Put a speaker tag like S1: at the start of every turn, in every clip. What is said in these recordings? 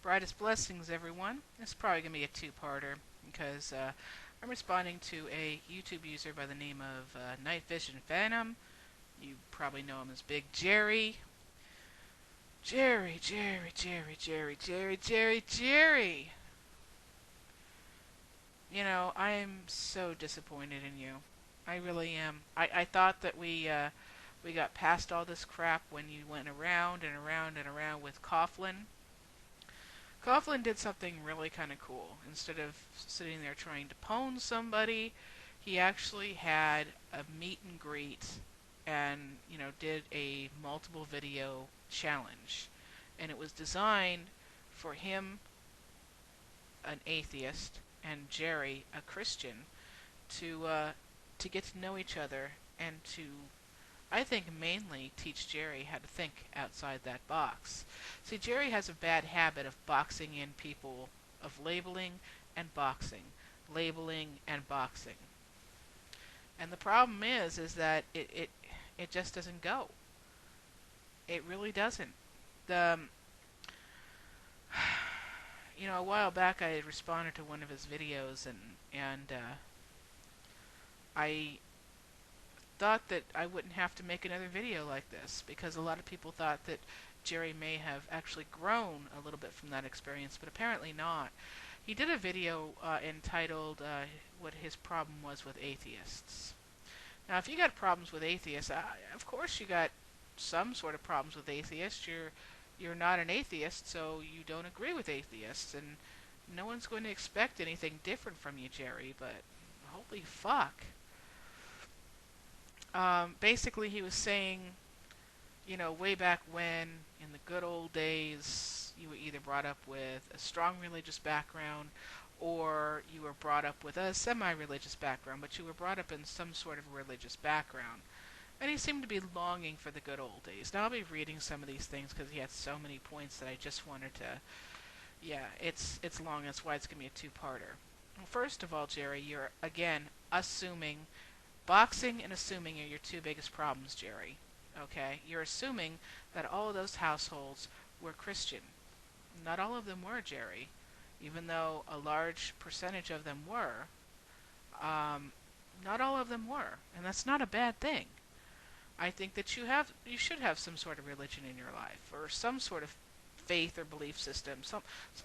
S1: Brightest blessings, everyone. It's probably going to be a two-parter because I'm responding to a YouTube user by the name of Night Vision Phantom. You probably know him as Big Jerry. Jerry. You know, I am so disappointed in you. I really am. I thought that we got past all this crap when you went around and around and around with Coughlin. Coughlin did something really kind of cool. Instead of sitting there trying to pwn somebody, he actually had a meet and greet and, did a multiple video challenge. And it was designed for him, an atheist, and Jerry, a Christian, to get to know each other and to, I think, mainly teach Jerry how to think outside that box. See, Jerry has a bad habit of boxing in people, of labeling and boxing. And the problem is that it just doesn't go. It really doesn't. The a while back I had responded to one of his videos and I thought that I wouldn't have to make another video like this because a lot of people thought that Jerry may have actually grown a little bit from that experience, but apparently not. He did a video entitled what his problem was with atheists. Now, if you got problems with atheists, of course you got some sort of problems with atheists. You're not an atheist, so you don't agree with atheists, and no one's going to expect anything different from you, Jerry. But holy fuck! Basically, he was saying, way back when, in the good old days, you were either brought up with a strong religious background or you were brought up with a semi-religious background, but you were brought up in some sort of religious background. And he seemed to be longing for the good old days. Now I'll be reading some of these things because he had so many points that I just wanted to. Yeah, it's long. That's why it's gonna be a two-parter. Well, first of all, Jerry, you're again assuming boxing and assuming are your two biggest problems, Jerry. Okay, you're assuming that all of those households were Christian. Not all of them were, Jerry. Even though a large percentage of them were, um, not all of them were, and that's not a bad thing. I think that you should have some sort of religion in your life, or some sort of faith or belief system, some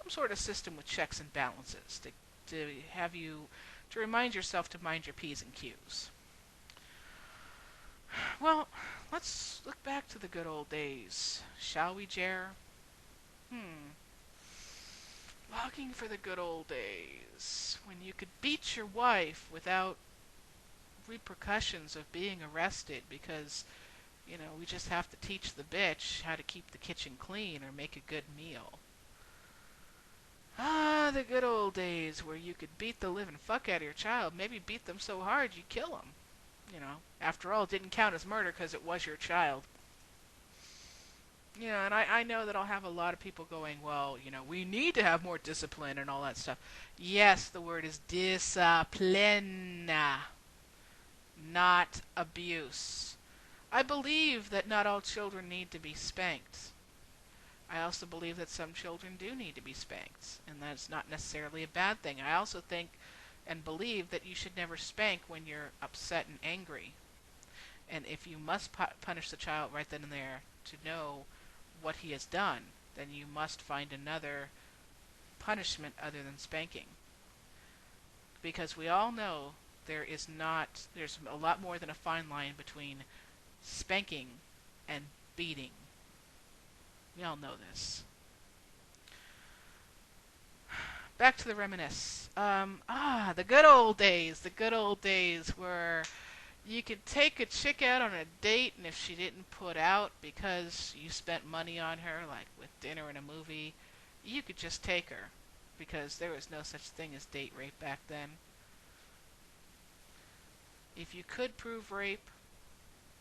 S1: sort of system with checks and balances to have you to remind yourself to mind your p's and q's. Well, let's look back to the good old days, shall we, Jer? Hmm. Longing for the good old days when you could beat your wife without repercussions of being arrested because, we just have to teach the bitch how to keep the kitchen clean or make a good meal. Ah, the good old days where you could beat the living fuck out of your child, maybe beat them so hard you kill them. After all, it didn't count as murder because it was your child. And I know that I'll have a lot of people going, well, we need to have more discipline and all that stuff. Yes, the word is discipline, not abuse. I believe that not all children need to be spanked. I also believe that some children do need to be spanked, and that's not necessarily a bad thing. I also think and believe that you should never spank when you're upset and angry. And if you must punish the child right then and there to know what he has done, then you must find another punishment other than spanking. Because we all know there's a lot more than a fine line between spanking and beating. We all know this. Back to the reminisce. The good old days where you could take a chick out on a date, and if she didn't put out because you spent money on her, like with dinner and a movie, you could just take her because there was no such thing as date rape back then. If you could prove rape,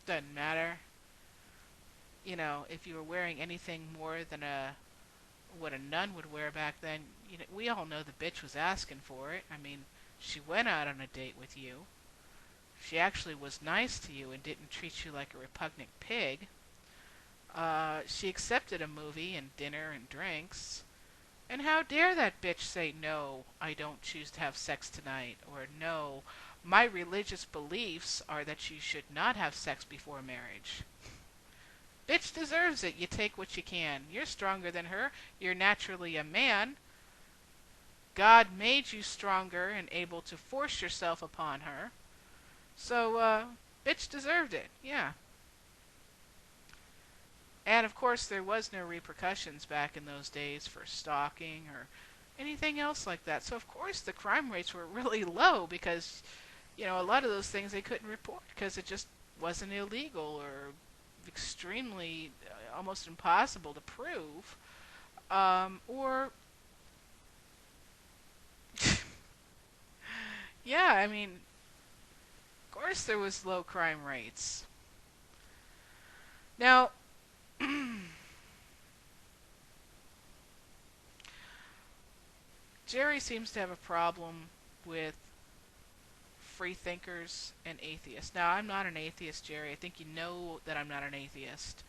S1: doesn't matter. If you were wearing anything more than what a nun would wear back then, we all know the bitch was asking for it. I mean, she went out on a date with you. She actually was nice to you and didn't treat you like a repugnant pig. She accepted a movie and dinner and drinks. And how dare that bitch say, no, I don't choose to have sex tonight, or no, my religious beliefs are that you should not have sex before marriage. Bitch deserves it. You take what you can. You're stronger than her. You're naturally a man. God made you stronger and able to force yourself upon her. So, bitch deserved it. Yeah. And of course, there was no repercussions back in those days for stalking or anything else like that. So, of course, the crime rates were really low because, a lot of those things they couldn't report because it just wasn't illegal or extremely, almost impossible to prove. Or, yeah, I mean, of course there was low crime rates. Now, Jerry seems to have a problem with free thinkers and atheists. Now, I'm not an atheist, Jerry. I think you know that I'm not an atheist.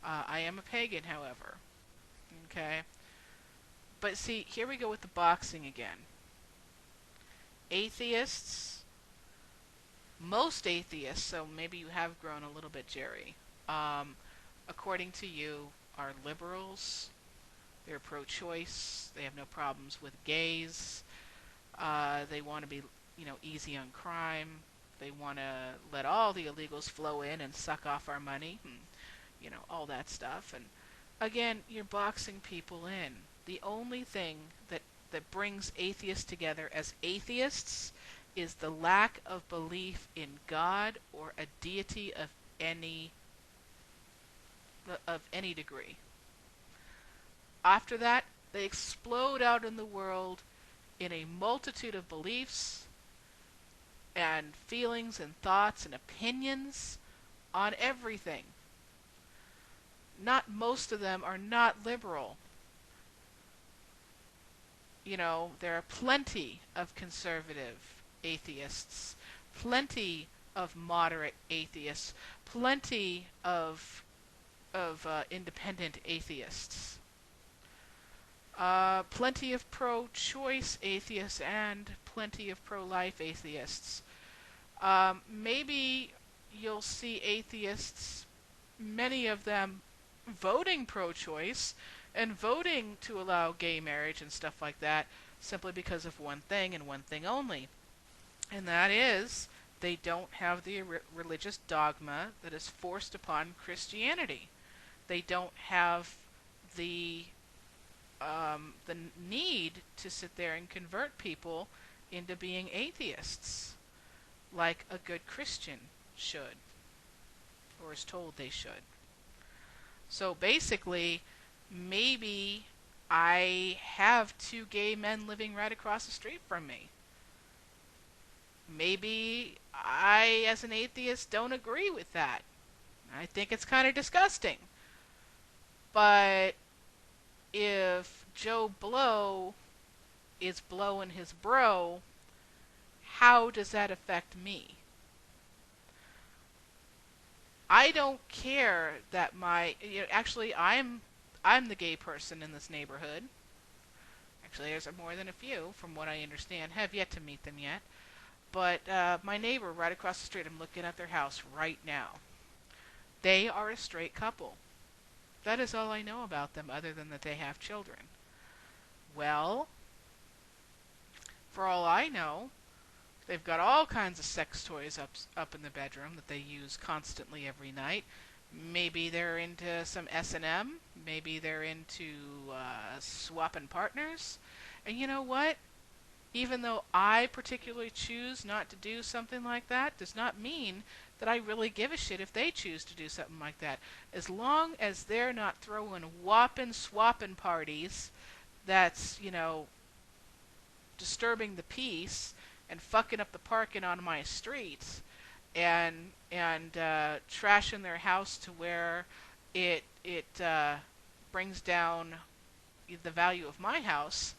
S1: I am a pagan, however. Okay? But see, here we go with the boxing again. Atheists, most atheists, so maybe you have grown a little bit, Jerry, um, according to you, are liberals. They're pro-choice. They have no problems with gays. They want to be, easy on crime. They want to let all the illegals flow in and suck off our money, and, all that stuff. And again, you're boxing people in. The only thing that brings atheists together as atheists is the lack of belief in God or a deity any of any degree. After that, they explode out in the world in a multitude of beliefs and feelings and thoughts and opinions on everything. Not most of them are not liberal. There are plenty of conservative atheists, plenty of moderate atheists, plenty of independent atheists, plenty of pro-choice atheists, and plenty of pro-life atheists. Maybe you'll see atheists, many of them voting pro-choice and voting to allow gay marriage and stuff like that simply because of one thing and one thing only. And that is, they don't have the religious dogma that is forced upon Christianity. They don't have the the need to sit there and convert people into being atheists like a good Christian should, or is told they should. So basically, maybe I have two gay men living right across the street from me. Maybe I, as an atheist, don't agree with that. I think it's kind of disgusting. But if Joe Blow is blowing his bro, how does that affect me? I don't care that actually I'm the gay person in this neighborhood. Actually, there's more than a few, from what I understand. Have yet to meet them yet. But my neighbor right across the street, I'm looking at their house right now. They are a straight couple. That is all I know about them, other than that they have children. Well, for all I know, they've got all kinds of sex toys up in the bedroom that they use constantly every night. Maybe they're into some S&M. Maybe they're into swapping partners. And you know what? Even though I particularly choose not to do something like that, does not mean that I really give a shit if they choose to do something like that. As long as they're not throwing whopping swapping parties that's, disturbing the peace and fucking up the parking on my streets and trashing their house to where it brings down the value of my house,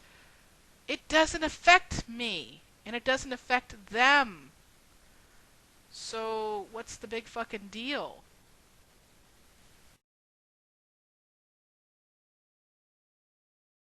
S1: it doesn't affect me and it doesn't affect them. So what's the big fucking deal?